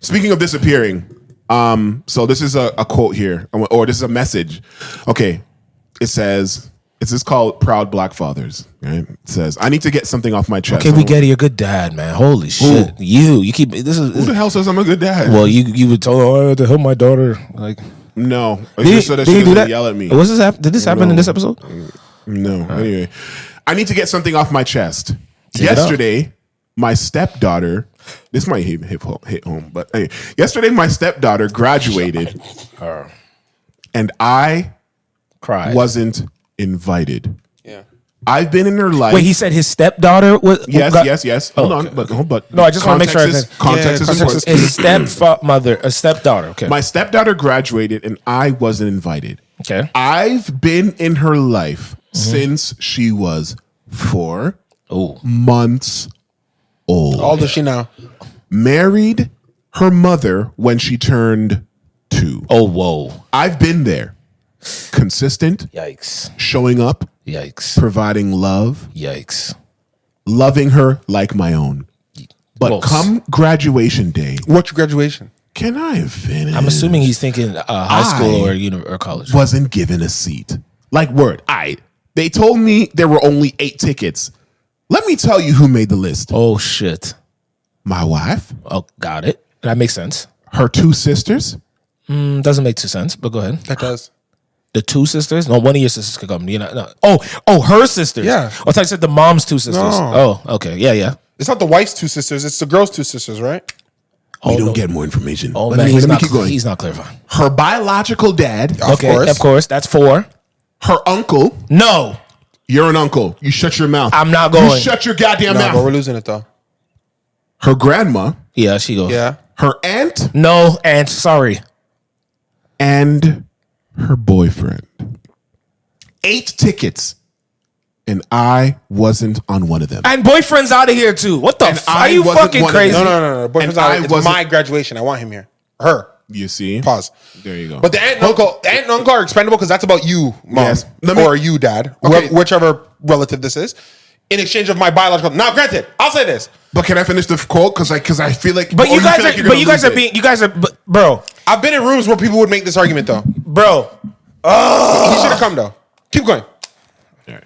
Speaking of disappearing, so this is a quote here, or this is a message. Okay, it says, it's just called Proud Black Fathers. Right? It says, I need to get something off my chest. Okay, we get it. You're a good dad, man. Holy shit. You keep, Who the hell says I'm a good dad? Well, you would tell her, to help my daughter. Like, no. Just so that she doesn't yell at me. What's this did this happen in this episode? No. Right. Anyway, I need to get something off my chest. Yesterday, my stepdaughter, this might hit home, but anyway, yesterday my stepdaughter graduated and I wasn't invited. Yeah. I've been in her life. Wait, he said his stepdaughter was... Yes. Hold on. But no, I just want to make sure. Context is important. His stepmother, a stepdaughter. Okay. My stepdaughter graduated and I wasn't invited. Okay. I've been in her life since she was 4 months old. How old is she now? Married her mother when she turned 2. Oh, whoa. I've been there. Consistent. Yikes. Showing up. Yikes. Providing love. Yikes. Loving her like my own. But come graduation day. What's your graduation? Can I finish? I'm assuming he's thinking high school or college. Wasn't given a seat. Like word. They told me there were only 8 tickets. Let me tell you who made the list. Oh, shit. My wife. Oh, got it. That makes sense. Her 2 sisters. Doesn't make too sense, but go ahead. That does. The 2 sisters? No, one of your sisters could come. You know, no. Oh, her sisters. Yeah. I thought you said the mom's 2 sisters. No. Oh, okay. Yeah. It's not the wife's 2 sisters. It's the girl's 2 sisters, right? We don't get more information. Oh, let man, me keep going. He's not clarifying. Her biological dad. Of course. That's 4. Her uncle. No. You're an uncle. You shut your mouth. I'm not going. You shut your goddamn mouth. But we're losing it, though. Her grandma. Yeah, she goes. Yeah. Her aunt. No, aunt. Sorry. And her boyfriend. 8 tickets. And I wasn't on one of them. And boyfriend's out of here, too. What the fuck? Are you fucking crazy? No. Boyfriend's out. It's my graduation. I want him here. Her. You see? Pause. There you go. But the aunt and uncle are expendable because that's about you, mom. Yes. Or you, dad. Okay. Whichever relative this is. In exchange of my biological. Now, granted, I'll say this. But can I finish the quote? Because I feel like. But you guys are, bro. I've been in rooms where people would make this argument, though. Bro. He should have come, though. Keep going. All right.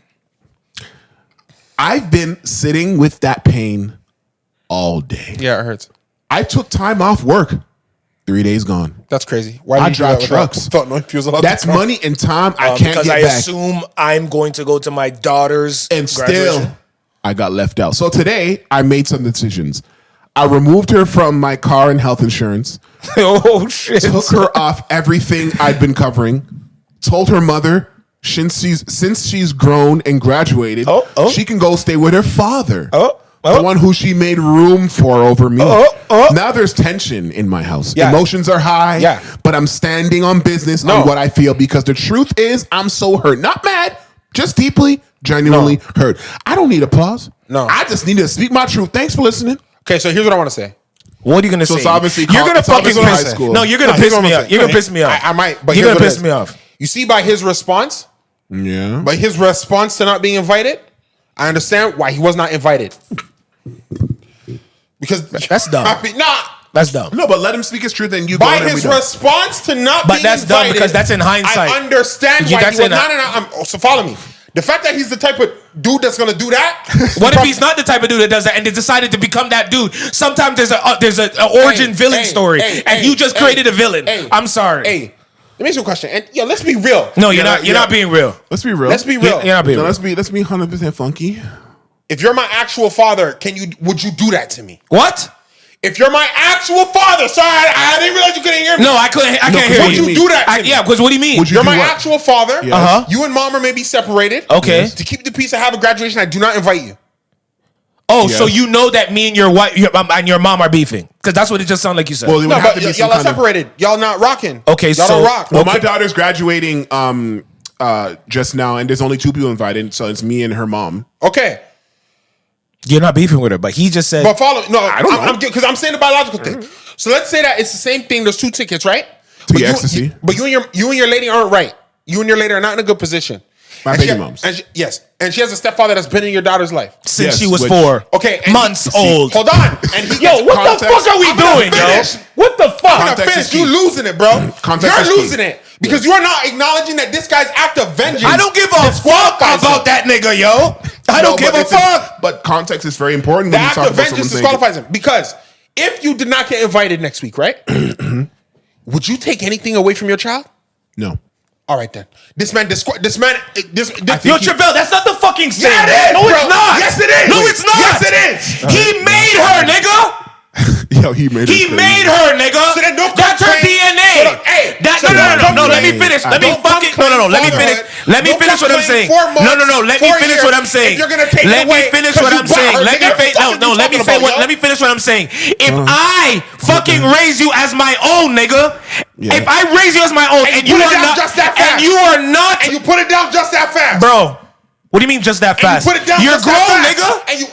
I've been sitting with that pain all day. Yeah, it hurts. I took time off work. 3 days gone. That's crazy. Why I drive trucks. That's money and time I can't because get I back. assume I'm going to go to my daughter's And graduation. still, I got left out. So today, I made some decisions. I removed her from my car and health insurance. Oh, shit. Took her off everything I'd been covering. Told her mother, since she's grown and graduated, she can go stay with her father. The one who she made room for over me. Now there's tension in my house. Yeah. Emotions are high. Yeah. But I'm standing on business on what I feel because the truth is I'm so hurt. Not mad, just deeply, genuinely hurt. I don't need applause. No. I just need to speak my truth. Thanks for listening. Okay, so here's what I want to say. What are you going to say? It's obviously you're going to fucking high piss school. No, you're going to piss me off. You're going to piss me off. I might, but you're going to here's piss me off. You see by his response? Yeah. By his response to not being invited, I understand why he was not invited. Because that's dumb. That's dumb. No, but let him speak his truth and you by his response to not being invited. But that's dumb because that's in hindsight. I understand why he was not. So follow me. The fact that he's the type of dude that's gonna do that. What if he's not the type of dude that does that and they decided to become that dude? Sometimes there's an origin villain story, and you just created a villain. I'm sorry. Hey, let me ask you a question. And yo, let's be real. No, you're not. You're not being real. Let's be real. Let's be real. You're not being real. Let's be 100% funky. If you're my actual father, would you do that to me? What? If you're my actual father, sorry, I didn't realize you couldn't hear me. No, I couldn't. I can't hear you. Would you do that to me? Yeah, because what do you mean? You're my actual father. Yes. You and mom are maybe separated. Okay. To keep the peace and have a graduation, I do not invite you. Oh, yes. So you know that me and your wife and your mom are beefing? Because that's what it just sounded like you said. Well, no, but y'all are separated. Y'all not rocking. Okay, y'all so don't rock. Well, my daughter's graduating just now, and there's only 2 people invited, so it's me and her mom. Okay. You're not beefing with her, but he just said. But follow. No, I don't know. Because I'm saying the biological thing. So let's say that it's the same thing. There's 2 tickets, right? To ecstasy. But you and your lady aren't right. You and your lady are not in a good position. My baby mom's. Yes. And she has a stepfather that's been in your daughter's life. Since she was 4 months old. Hold on. And yo, what the fuck are we doing, yo? What the fuck? I'm gonna finish. You losing it, bro. You're losing it. Because you are not acknowledging that this guy's act of vengeance. I don't give a fuck about that nigga, yo. I don't give a fuck. But context is very important. The act of vengeance disqualifies him. Because if you did not get invited next week, right? Would you take anything away from your child? No. All right then. Yo, Trivelle, that's not the fucking same. Yeah, it is, no, bro. it's not. Yes, it is. No, it's not. Yes, it is. He made her, nigga. Yo, he made her, nigga. So then don't that's her DNA. No. Let me finish. Let me fucking Let me finish. Let me finish what I'm saying. No. Let me finish what I'm saying. Let me finish what I'm saying. Let me finish what I'm saying. If I fucking raise you as my own, nigga. If I raise you as my own and you are not just that fast, and you are not, and you put it down just that fast, bro. What do you mean just that fast? You put it down. You're grown, nigga. And you,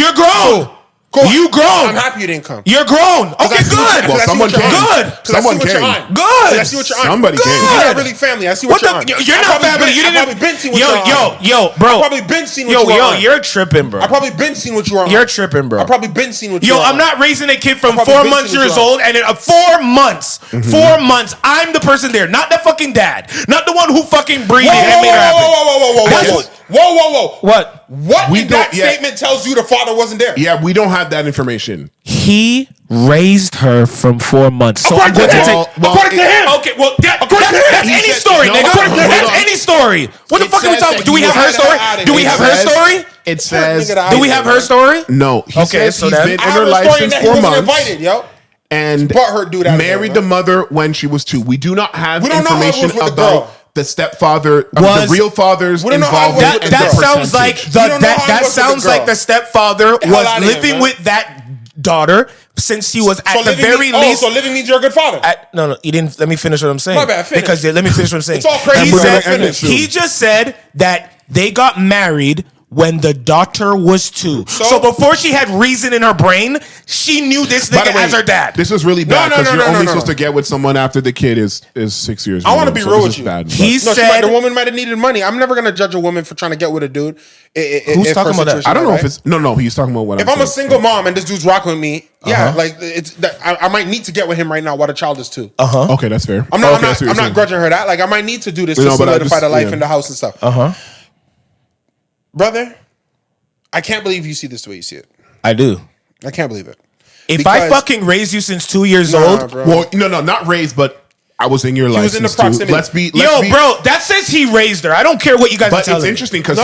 you're grown. Cool. You grown. I'm happy you didn't come. You're grown. Okay, good. Well, someone came. Good. Someone came. Good. I see what you're on. Somebody came. You're not really family. I see what you're on. You're not family. You didn't. I've probably been seen what you're on. Yo, bro. I've probably been seen what you're on. You're tripping, bro. I've probably been seen what you're on. You're tripping, bro. I've probably been seen what you're on. Yo, I'm not raising a kid from 4 months years old, and in 4 months, 4 months, I'm the person there, not the fucking dad, not the one who fucking breathed and made it happen. Whoa. What in that statement tells you the father wasn't there? Yeah, we don't have that information. He raised her from 4 months. So according to him. Okay, well, that's any story, nigga. That's any story. What the fuck are we talking about? Do we have her story? Do we have her story? It says. Do we have her story? No. He says so he's been in her life since 4 months. Invited, yo. And married the mother when she was 2. We do not have information about the stepfather, the real father's involvement. That sounds like the stepfather was living with that daughter since he was at the very least. So living means you're a good father. No, you didn't. Let me finish what I'm saying. My bad. Finish. Because let me finish what I'm saying. It's all crazy. He just said that they got married when the daughter was 2. So before she had reason in her brain, she knew this nigga as her dad. This is really bad because you're only supposed to get with someone after the kid is 6 years old. I want to be real with you. He said the woman might have needed money. I'm never going to judge a woman for trying to get with a dude. Who's talking about that? I don't know if it's... No, he's talking about what if I'm a single mom and this dude's rocking with me, like it's I might need to get with him right now while the child is 2. Okay, that's fair. I'm not grudging her that. Like I might need to do this to solidify the life in the house and stuff. Brother, I can't believe you see this the way you see it. I do. I can't believe it. If I fucking raised you since 2 years old, bro. Well, no, not raised, but I was in your life. He was in the proximity. Let's be. Bro, that says he raised her. I don't care what you guys are telling me. But it's interesting because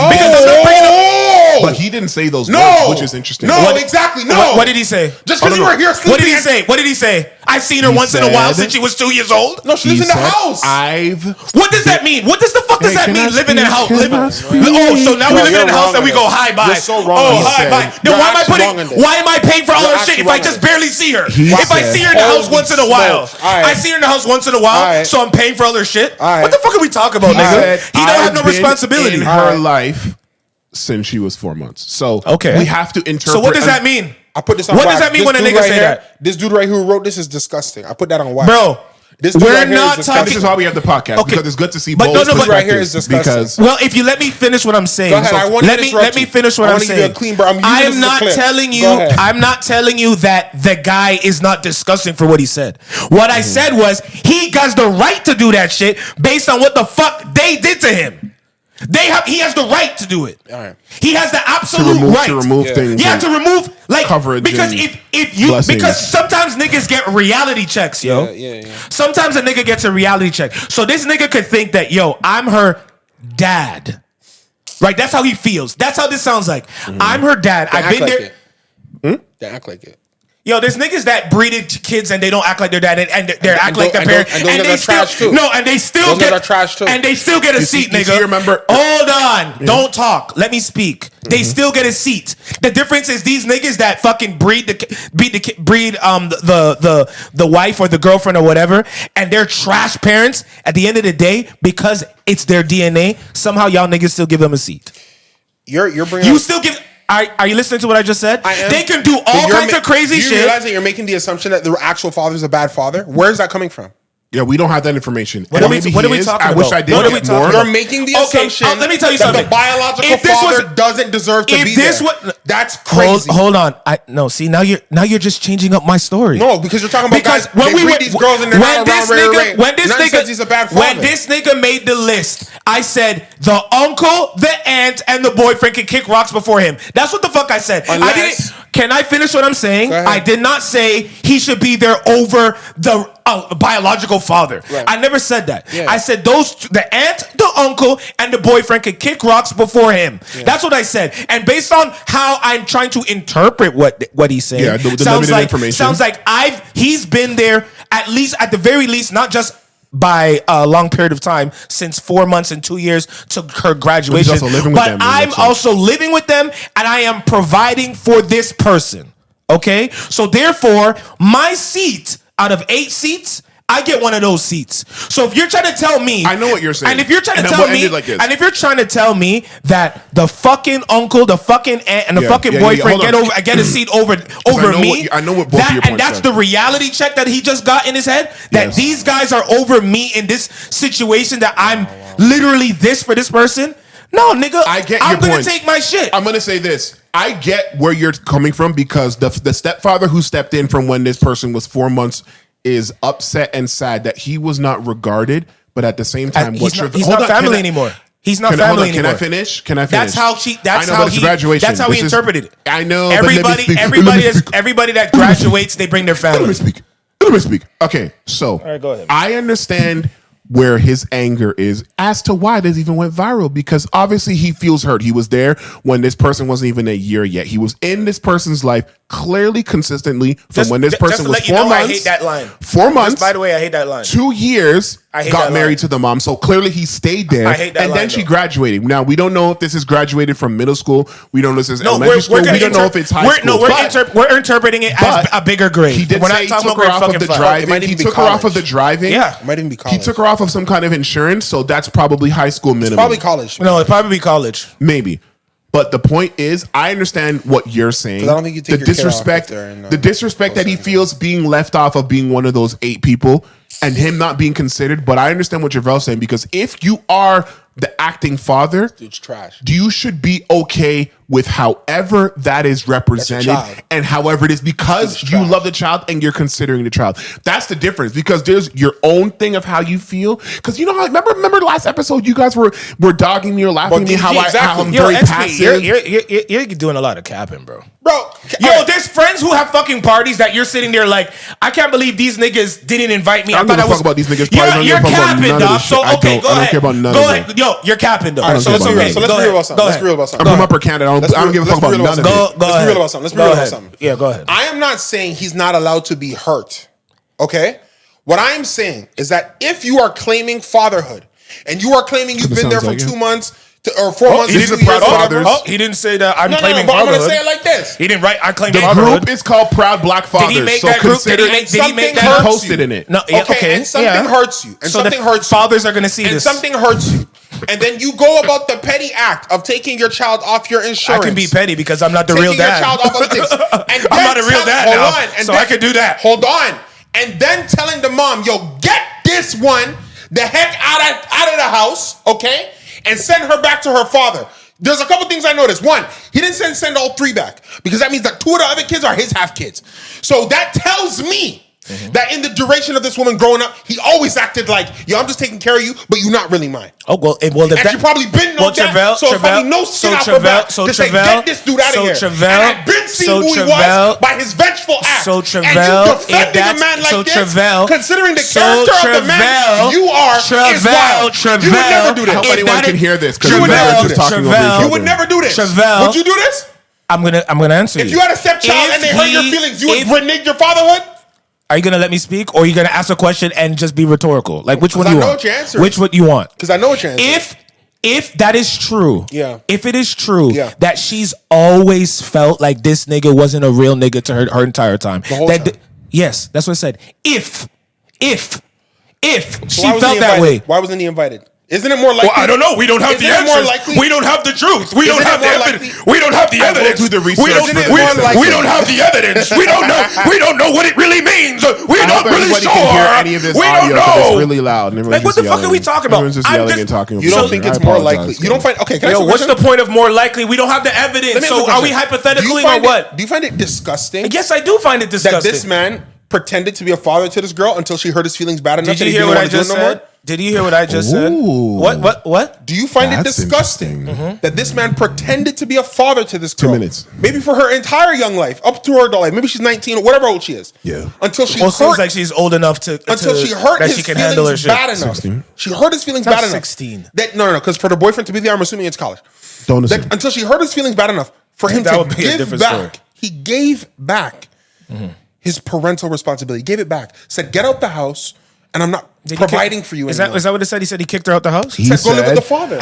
but he didn't say those words, which is interesting. Exactly. What did he say? Just because you were here sleeping. What did he say? I've seen her once in a while since she was 2 years old. No, she lives in the house. What does that mean? What does the fuck does that mean? Living in a house. So now we live in a house and we go hi bye. You're so wrong. Hi bye. Then why am I paying for all her shit if I just barely see her? If I see her in the house once in a while, so I'm paying for all her shit. What the fuck are we talking about, nigga? He don't have no responsibility in her life since she was 4 months. So we have to interpret. So what does that mean? I put this on What does that mean when a nigga say that? This dude right here who wrote this is disgusting. I put that on wax. Bro, we're not talking. This is why we have the podcast because it's good to see both perspectives. Right here is disgusting. Well, if you let me finish what I'm saying, go ahead. Let me finish what I'm saying. I'm not telling you that the guy is not disgusting for what he said. What I said was he has the right to do that shit based on what the fuck they did to him. He has the right to do it. All right. He has the absolute right to remove things. Yeah, to remove coverage because because sometimes niggas get reality checks, yo. Yeah. Sometimes a nigga gets a reality check. So this nigga could think that, yo, I'm her dad. Right? That's how he feels. That's how this sounds like. I'm her dad. I've been there. They act like it. Yo, there's niggas that breeded kids and they don't act like their dad and they act like their parents. And they trash too. No, and they still get trash too. And they still get a seat, nigga. You remember? Hold on. Don't talk. Let me speak. They still get a seat. The difference is these niggas that fucking breed the wife or the girlfriend or whatever, and they're trash parents. At the end of the day, because it's their DNA, somehow y'all niggas still give them a seat. You're bringing. You still give. Are you listening to what I just said? I am. They can do all kinds of crazy shit. Do you realize that you're making the assumption that the actual father's a bad father? Where is that coming from? Yeah, we don't have that information. What are we talking about? I wish I did. What are we get more. talking You're making the assumption let me tell you something. that the biological father doesn't deserve to be there. That's crazy. Hold on. See, now you're just changing up my story. No, because you're talking about because guys, when we were these girls in the when this nigga made the list, I said the uncle, the aunt, and the boyfriend can kick rocks before him. That's what the fuck I said. Can I finish what I'm saying? I did not say he should be there over the biological father. Right. I never said that. Yeah. I said the aunt, the uncle, and the boyfriend could kick rocks before him. Yeah. That's what I said. And based on how I'm trying to interpret what he's saying, sounds like he's been there at the very least, not just by a long period of time, since 4 months and 2 years to her graduation. But I'm also living with them, and I am providing for this person. Okay? So therefore, my seat out of 8 seats, I get one of those seats. So if you're trying to tell me, I know what you're saying. And if you're trying to tell me, if you're trying to tell me that the fucking uncle, the fucking aunt, and the fucking boyfriend get a seat over me, I know what both of your points and that's the reality check that he just got in his head. That these guys are over me in this situation. That I'm literally this for this person. No, nigga, I'm gonna take my shit. I'm gonna say this. I get where you're coming from because the stepfather who stepped in from when this person was 4 months is upset and sad that he was not regarded, but at the same time, he's not family anymore. He's not family anymore. Can I finish? That's how he interpreted it. I know. Everybody that graduates, they bring their family. Let me speak. Okay, so all right, go ahead. I understand where his anger is as to why this even went viral, because obviously he feels hurt. He was there when this person wasn't even a year yet. He was in this person's life clearly, consistently from when this person was 4 months. I hate that line. 4 months. By the way, I hate that line. 2 years. Got married to the mom, so clearly he stayed there. I hate that and line, then she graduated. Now we don't know if this is graduated from middle school. We don't know if this is elementary school. We don't know if it's high school. We're interpreting it as a bigger grade. He did say he took her off of the driving. He took her off of the driving. Yeah, it might even be college. He took her off of some kind of insurance, so that's probably high school minimum. It's probably college. No, it'd probably be college. Maybe. But the point is, I understand what you're saying. I don't think you take the disrespect, the disrespect that he feels being left off of being one of those 8 people and him not being considered. But I understand what Trivelle's saying, because if you are the acting father, it's trash. You should be okay with however that is represented and however it is, because you love the child and you're considering the child. That's the difference, because there's your own thing of how you feel. Because you know how remember last episode you guys were dogging me or laughing at me how I'm very passive. You're doing a lot of capping, bro. There's friends who have fucking parties that you're sitting there like, I can't believe these niggas didn't invite me. I don't give a fuck about these niggas parties. You're capping, dog. So okay, go ahead. I don't care about none of it. Yo, you're capping, dog. So let's be real about something. Let's be real about something. I'm from Upper Canada. I don't give a fuck about none of it. Let's be real about something. Let's be real about something. Yeah, go ahead. I am not saying he's not allowed to be hurt. Okay? What I am saying is that if you are claiming fatherhood and you are claiming you've been there for 2 months or 4 months, he didn't proud fathers. He didn't say that I'm claiming fatherhood. I'm going to say it like this. He didn't write I claim the fatherhood. The group is called Proud Black Fathers. Did he make that group? Did he make that? He posted in it. No, okay. And something hurts you. And so something hurts you. Fathers are going to see this. And something hurts you. And then you go about the petty act of taking your child off your insurance. I can be petty because I'm not the real dad. Taking your child off other things. And I'm not a real dad now, so I can do that. Hold on. And then telling the mom, yo, get this one the heck out of the house, okay? And send her back to her father. There's a couple things I noticed. One, he didn't send all 3 back, because that means that 2 of the other kids are his half kids. So that tells me that in the duration of this woman growing up, he always acted like, yo, I'm just taking care of you, but you're not really mine. Oh, well, if and you probably been no that, so it's probably no shit off her back to say, get this dude out of here. And I've been seeing who he was by his vengeful act. So Trivelle, and you defending a man like this, considering the character of the man you are, is wild. You would never do this. I hope anyone can hear this, because you would never do this. You would never do this. Would you do this? I'm gonna answer you. If you had a stepchild and they hurt your feelings, you would renege your fatherhood? Are you gonna let me speak, or are you gonna ask a question and just be rhetorical? Like, which one do you want? I know what your answer is. Which one you want? Because I know what your answer is. If that is true, if it is true that she's always felt like this nigga wasn't a real nigga to her entire time. The whole time. Yes, that's what I said. If so she felt that way. Why wasn't he invited? Isn't it more likely? Well, I don't know. We don't have the answers. We don't have the truth. We don't have the evidence. We don't have the evidence. Do the research. We don't have the evidence. We don't know. We don't know what it really means. We're not really sure. Can hear any of this we audio, don't know. it's really loud. Like, what the fuck are we talking about? Everyone's just yelling and talking. You don't think it's more likely? You don't find? Okay, what's the point of more likely? We don't have the evidence. So are we hypothetically or what? Do you find it disgusting? Yes, I do find it disgusting. That this man pretended to be a father to this girl until she hurt his feelings bad enough. Did you hear what I just said? Did you hear what I just said? What? Do you find it disgusting that this man pretended to be a father to this girl? 2 minutes. Maybe for her entire young life, up to her adult life. Maybe she's 19 or whatever old she is. Yeah. Until she seems like she's old enough to she hurt that his she can handle her feelings shit. bad enough. 16. She hurt his feelings bad enough. 16. No, because for the boyfriend to be there, I'm assuming it's college. Don't assume. Until she hurt his feelings bad enough for him to give back. Story. He gave back his parental responsibility. He gave it back. Said, get out the house, and I'm not providing for you anymore. Is that what it said? He said he kicked her out the house? He said, go live with the father.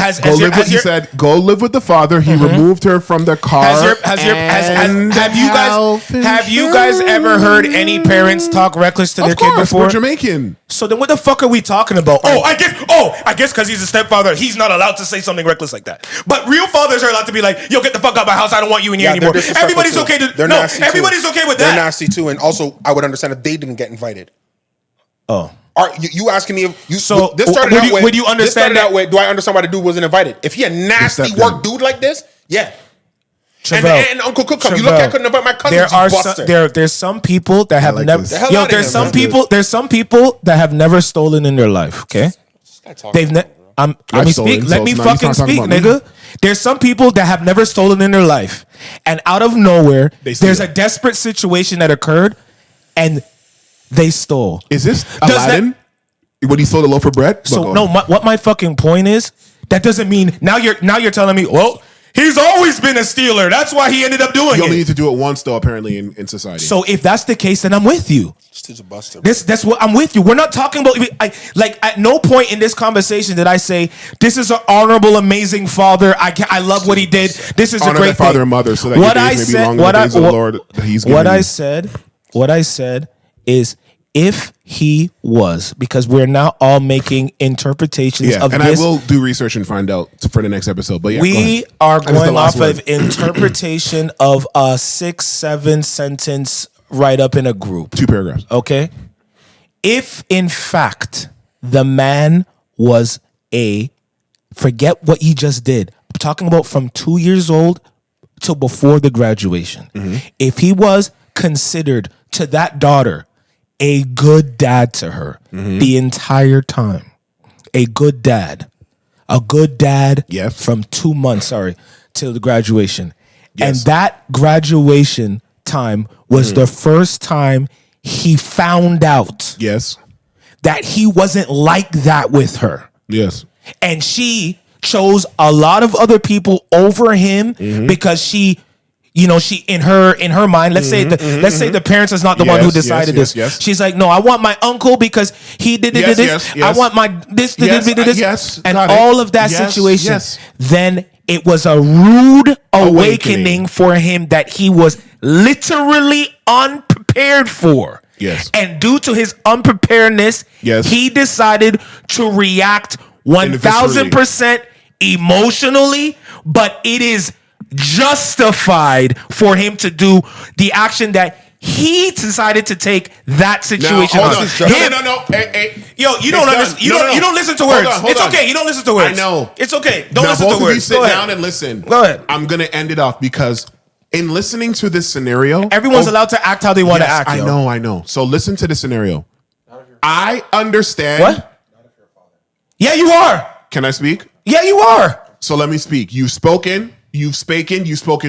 He said, go live with the father. He removed her from the car. Have you guys ever heard any parents talk reckless to their kid before? We're Jamaican. So then what the fuck are we talking about? I guess because he's a stepfather, he's not allowed to say something reckless like that. But real fathers are allowed to be like, yo, get the fuck out of my house. I don't want you in here anymore. Everybody's okay to everybody's okay with that. They're nasty too. And also, I would understand if they didn't get invited. Oh. Are you asking me if you? So this started out with. Would you understand that way? Do I understand why the dude wasn't invited? If he a nasty work dude like this, yeah. Trivelle, and Uncle Cook come. You look, I couldn't invite my cousin. There's some people that have never. There's some people that have never stolen in their life. Okay, they've let me speak. Let me fucking speak, nigga. There's some people that have never stolen in their life, and out of nowhere, there's a desperate situation that occurred, and they stole. Is this Aladdin? When he stole the loaf of bread? So no, what my fucking point is, that doesn't mean now you're telling me, well, he's always been a stealer. That's why he ended up doing it. You only need to do it once, though, apparently, in society. So if that's the case, then I'm with you. That's what I'm with you. We're not talking about like at no point in this conversation did I say this is an honorable, amazing father. I love what he did. This is a great father and mother, so that what I said, what I said is if he was, because we're now all making interpretations of and this. I will do research and find out for the next episode. But we are going off of interpretation of a 6-7 sentence write up in a group. 2 paragraphs. Okay. If in fact the man was forget what he just did. I'm talking about from 2 years old till before the graduation. If he was considered to that daughter a good dad to her the entire time, a good dad from 2 months, till the graduation. And that graduation time was the first time he found out that he wasn't like that with her. Yes. And she chose a lot of other people over him because she in her mind, let's say the parents is not the one who decided this. She's like, no, I want my uncle because he did this. I want my this. And all of that situation. Then it was a rude awakening for him that he was literally unprepared for. Yes. And due to his unpreparedness, he decided to react 1,000% emotionally, but it is justified for him to do the action that he decided to take that situation on. No. Hey. Yo, you don't understand. You don't listen to words. It's okay. You don't listen to words. I know. It's okay. Don't listen to words. Both of you sit down and listen. Go ahead. I'm going to end it off because in listening to this scenario, everyone's allowed to act how they want to act. I know. So listen to the scenario. I understand. What? Yeah, you are. Can I speak? Yeah, you are. So let me speak. You've spoken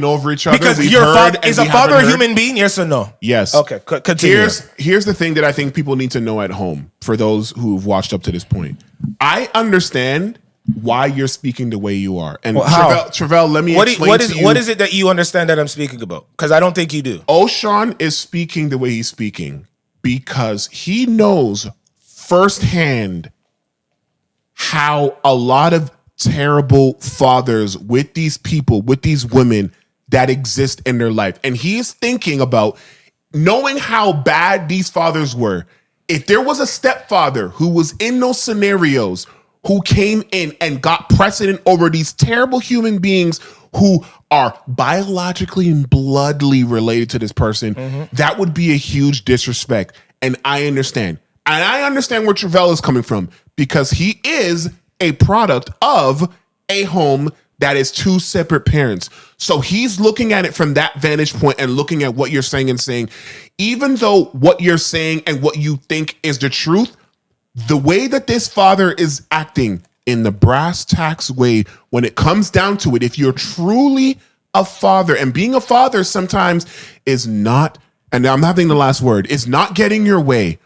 over each other. Because your father is a father a human being? Yes or no? Yes. Okay, continue. Here's the thing that I think people need to know at home for those who've watched up to this point. I understand why you're speaking the way you are. And Trivelle, let me explain to you. What is it that you understand that I'm speaking about? Because I don't think you do. OshauN is speaking the way he's speaking because he knows firsthand how a lot of terrible fathers with these people, with these women that exist in their life. And he is thinking about knowing how bad these fathers were. If there was a stepfather who was in those scenarios who came in and got precedent over these terrible human beings who are biologically and bloodly related to this person, that would be a huge disrespect. And I understand. And I understand where Trivelle is coming from because he is a product of a home that is two separate parents. So he's looking at it from that vantage point and looking at what you're saying and saying, even though what you're saying and what you think is the truth, the way that this father is acting in the brass tacks way, when it comes down to it, if you're truly a father, and being a father sometimes is not, and I'm having the last word, it's not getting your way.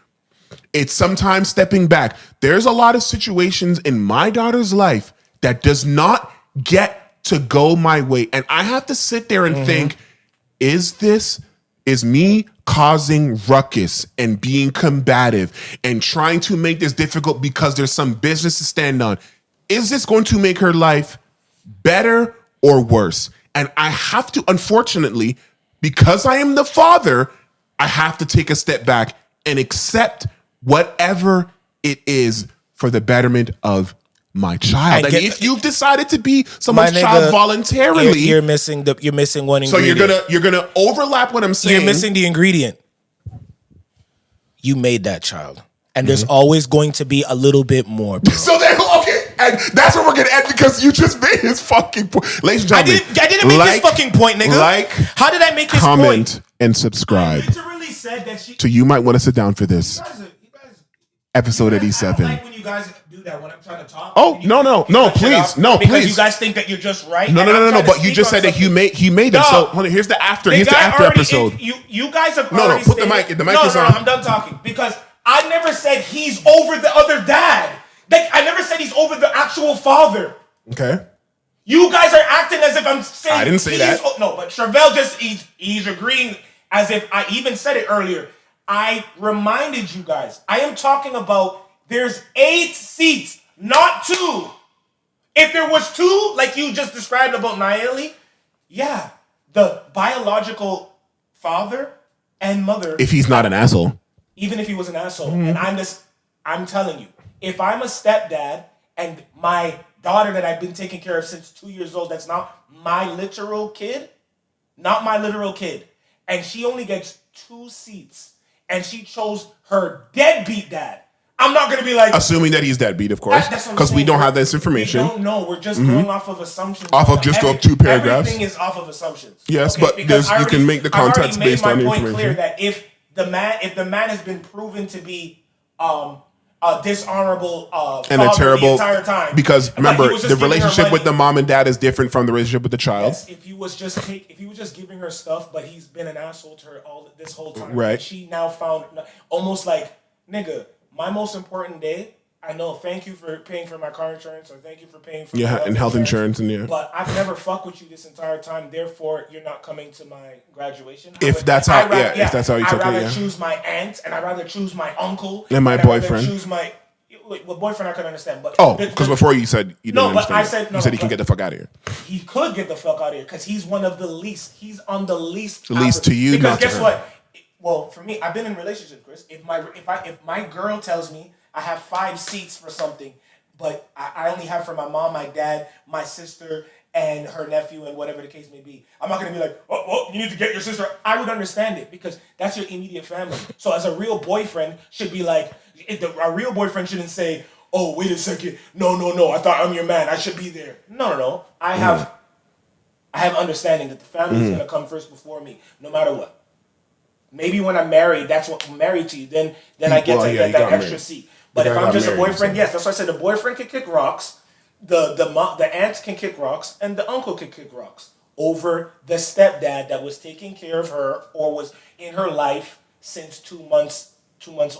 It's sometimes stepping back. There's a lot of situations in my daughter's life that does not get to go my way. And I have to sit there and think, is me causing ruckus and being combative and trying to make this difficult because there's some business to stand on? Is this going to make her life better or worse? And I have to, unfortunately, because I am the father, I have to take a step back and accept whatever it is for the betterment of my child. And if you've decided to be someone's child voluntarily, you're missing one ingredient. So you're gonna overlap what I'm saying. You're missing the ingredient. You made that child, and there's always going to be a little bit more. Bro. So then, okay, and that's what we're gonna end because you just made his fucking point, ladies and gentlemen. I didn't make his fucking point, nigga. How did I make his point? Comment and subscribe. I literally said that she. So you might want to sit down for this. Episode 87. I like when you guys do that when I'm trying to talk. Oh, no, please. Because you guys think that you're just right. No. But you just said that he made them. So hold on, here's the after. Here's the after episode. You guys have already put the mic. The mic is on. No, I'm done talking because I never said he's over the other dad. Like I never said he's over the actual father. Okay. You guys are acting as if I'm saying. I didn't say that. No, but Trivelle he's agreeing as if I even said it earlier. I reminded you guys, I am talking about there's 8 seats, not 2. If there was 2, like you just described about Naeli, yeah, the biological father and mother. If he's not an asshole. Even if he was an asshole. And I'm telling you, if I'm a stepdad and my daughter that I've been taking care of since 2 years old, that's not my literal kid, and she only gets 2 seats, and she chose her deadbeat dad. I'm not going to be like... Assuming that he's deadbeat, of course. Because we don't have this information. We don't know. We're just going off of assumptions. Off of just 2 paragraphs. Everything is off of assumptions. Yes, okay? But you can make the context based on the information. I've already made my point clear that if the man has been proven to be a dishonorable and a terrible the entire time, because remember the relationship with the mom and dad is different from the relationship with the child. Yes, if he was just giving her stuff, but he's been an asshole to her this whole time. Right. She now found almost like, nigga, my most important day, I know, thank you for paying for my car insurance, or thank you for paying for my and health insurance, and but I've never fucked with you this entire time, therefore you're not coming to my graduation. If that's how you took it, I'd rather choose my aunt, and I'd rather choose my uncle and my boyfriend. Choose my boyfriend I could understand, but because before you said you didn't understand. I said you said he can get the fuck out of here. He could get the fuck out of here because he's one of the least. He's on the least. The least to you, because not to guess her. what? Well, for me, I've been in relationships, Chris. If my girl tells me I have 5 seats for something, but I only have for my mom, my dad, my sister, and her nephew, and whatever the case may be, I'm not going to be like, oh, you need to get your sister. I would understand it because that's your immediate family. So as a real boyfriend should be like, a real boyfriend shouldn't say, oh, wait a second. No. I thought I'm your man. I should be there. No. I have understanding that the family is going to come first before me, no matter what. Maybe when I'm married, that's what I'm married to you. Then I get to get that extra seat. But if I'm just a boyfriend, yes, that's why I said the boyfriend can kick rocks, the aunt can kick rocks, and the uncle can kick rocks over the stepdad that was taking care of her or was in her life since 2 months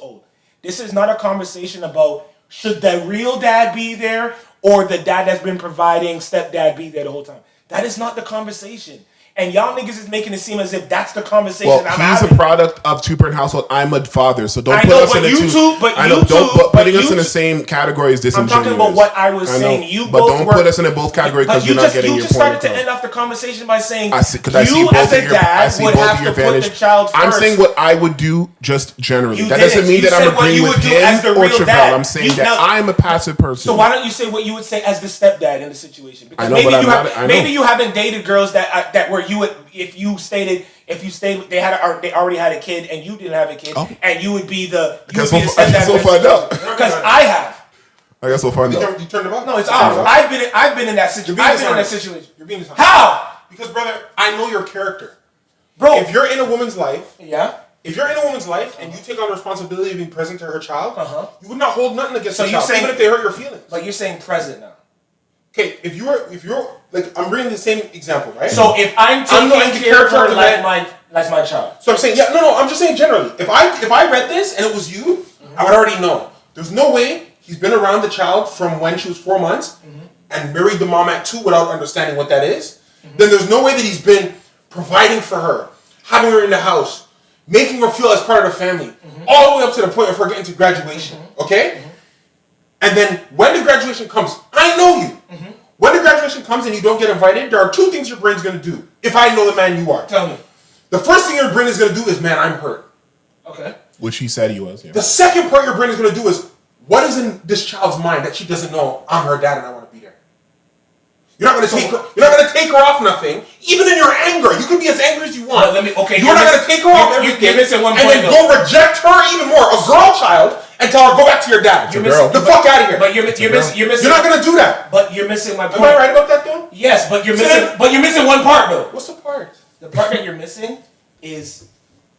old. This is not a conversation about should the real dad be there or the dad that's been providing stepdad be there the whole time. That is not the conversation. And y'all niggas is making it seem as if that's the conversation Well, I'm he's having. a product of two-parent household. I'm a father, so don't I put know, us in but the you two- but I you know, don't two- put but putting us you in the two- same category is I'm disingenuous. talking about what I was saying. You but both don't were, put us in a both category because you you're not getting you your just point started to across. end off the conversation by saying I see you both as of a your, I dad see would both have of your to put the advantage. child I'm first. saying what I would do just generally. You That didn't. doesn't mean You that I'm said what agreeing you with would do him as the or real Trivelle. dad. I'm saying You- that now- I'm a passive person. So why don't you say what you would say as the stepdad in the situation? Because I know, maybe but you I'm have, not- I know. maybe you haven't dated girls that were you would if you stayed they already had a kid and you didn't have a kid and you would be the I guess we'll find out. Because I have. I guess we'll find out. You turned him up? No, it's off. I've been in that situation. I've been in that situation. You're being dishonest. How? Because, brother, I know your character. Bro. If you're in a woman's life, If you're in a woman's life and you take on the responsibility of being present to her child, you would not hold nothing against So the you're child, saying- even if they hurt your feelings. But you're saying present now. Okay, if you're like, I'm bringing the same example, right? So if I'm I'm not taking care of her like my child. So I'm saying, I'm just saying generally. If I read this and it was you, I would already know. There's no way he's been around the child from when she was 4 months and married the mom at 2 without understanding what that is. Then there's no way that he's been providing for her, having her in the house, making her feel as part of the family, all the way up to the point of her getting to graduation. Okay? And then when the graduation comes, I know you. When the graduation comes and you don't get invited, there are 2 things your brain's gonna do. If I know the man you are. Tell me. The first thing your brain is gonna do is, man, I'm hurt. Okay. Which he said he was. Yeah. The second part your brain is gonna do is, what is in this child's mind that she doesn't know I'm her dad and I want to be there? You're not gonna take her. You're not gonna take her off nothing. Even in your anger, you can be as angry as you want. You're not gonna take her off everything. You're missing one and point, then go reject her even more. A girl child and tell her go back to your dad. You're missing the fuck out of here. But you're missing. You're not gonna do that. But you're missing my point. Am I right about that though? Yes, but you're missing. But you're missing one part though. What's the part? The part that you're missing is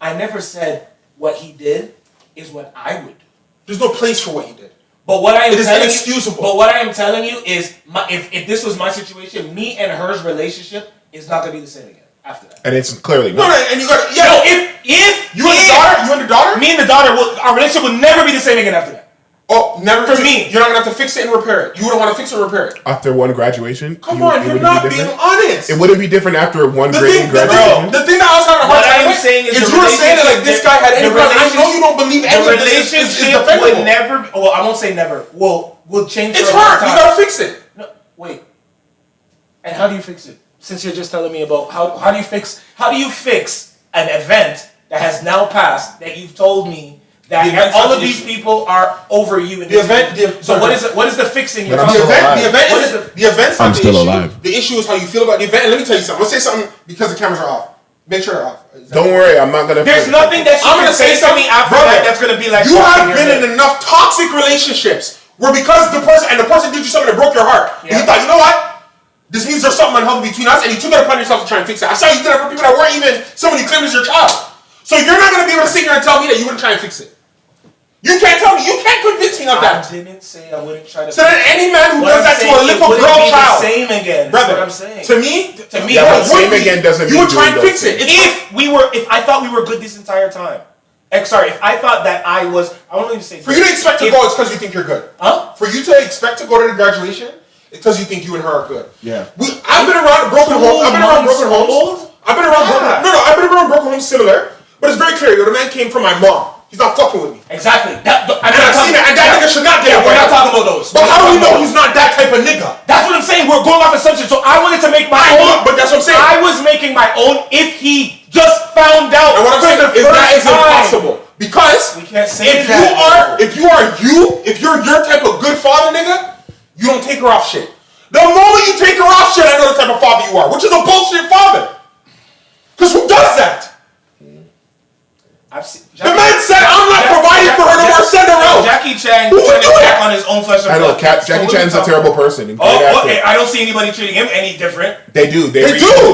I never said what he did is what I would do. There's no place for what he did. But what I am it is telling inexcusable. You, but what I am telling you is, if this was my situation, me and her's relationship is not gonna be the same again after that. And it's clearly no, and you got if you and the daughter, me and the daughter, our relationship will never be the same again after that. Oh, never for me. You're not gonna have to fix it and repair it. You wouldn't want to fix it and repair it. After one graduation? Come on, you're not being honest. It wouldn't be different after one graduation. The thing that I was having a hard time with is you were saying that like this guy had any problem. I know you don't believe any of this is defendable. Would never, well, I won't say never. We'll change it's hard. You gotta fix it. No, wait. And how do you fix it? Since you're just telling me about how do you fix an event that has now passed that you've told me that all of these people are over you in this so what is the fixing you're talking about? The event's I'm still alive. The issue is how you feel about the event. And let me tell you something. Let's say something because the cameras are off. Make sure they're off. Don't worry, I'm not gonna. There's nothing that I'm gonna say to me after that that's gonna be like. You have been in enough toxic relationships where because the person did you something that broke your heart, and you thought, you know what? This means there's something unhealthy between us, and you took it upon yourself to try and fix it. I saw you did it for people that weren't even somebody claimed as your child. So you're not gonna be able to sit here and tell me that you wouldn't try and fix it. You can't tell me. You can't convince me of that. I didn't say I wouldn't try to. So then any man who does that to a little girl child, same again. Brother, what I'm saying. To me, same again doesn't mean you would try and fix it. If I thought we were good this entire time. Sorry, if I thought that I won't even say. For you to expect to go, it's because you think you're good. Huh? For you to expect to go to the graduation, it's because you think you and her are good. Yeah. I've been around broken homes. I've been around broken homes. I've been around broken homes similar, but it's very clear. The man came from my mom. He's not fucking with me. Exactly. And I've seen that. And that nigga should not get it. We're not talking about those. But how do we know he's not that type of nigga? That's what I'm saying. We're going off assumptions. So I wanted to make my own. But that's what I'm saying. I was making my own if he just found out. And what I'm saying is that is impossible. Because we can't say if you're your type of good father, nigga, you don't take her off shit. The moment you take her off shit, I know the type of father you are, which is a bullshit father. Because who does that? The man said, I'm not providing for her no more, send her out. Jackie Chan trying to attack on his own flesh and blood. I know, Jackie Chan's a terrible person. Okay, I don't see anybody treating him any different. They do. They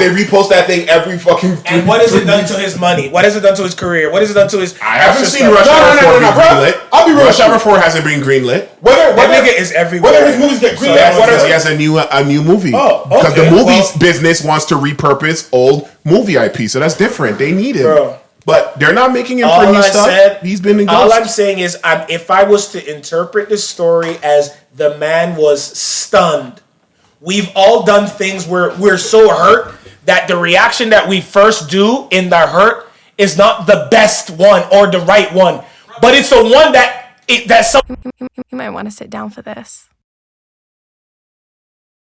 repost that thing every fucking. And what has it done to his money? What has it done to his career? What has it done to his? I haven't seen Rush Hour 4 be greenlit. I'll be real. Rush Hour 4 hasn't been greenlit. That nigga is everywhere. Whether his movies get greenlit, because he has a new movie. Because the movie's business wants to repurpose old movie IP, so that's different. They need him. Bro. But they're not making him for new stuff. He's been in Ghost. All I'm saying is, if I was to interpret this story as the man was stunned we've all done things where we're so hurt that the reaction that we first do in the hurt is not the best one or the right one, but it's the one that that's. You might want to sit down for this.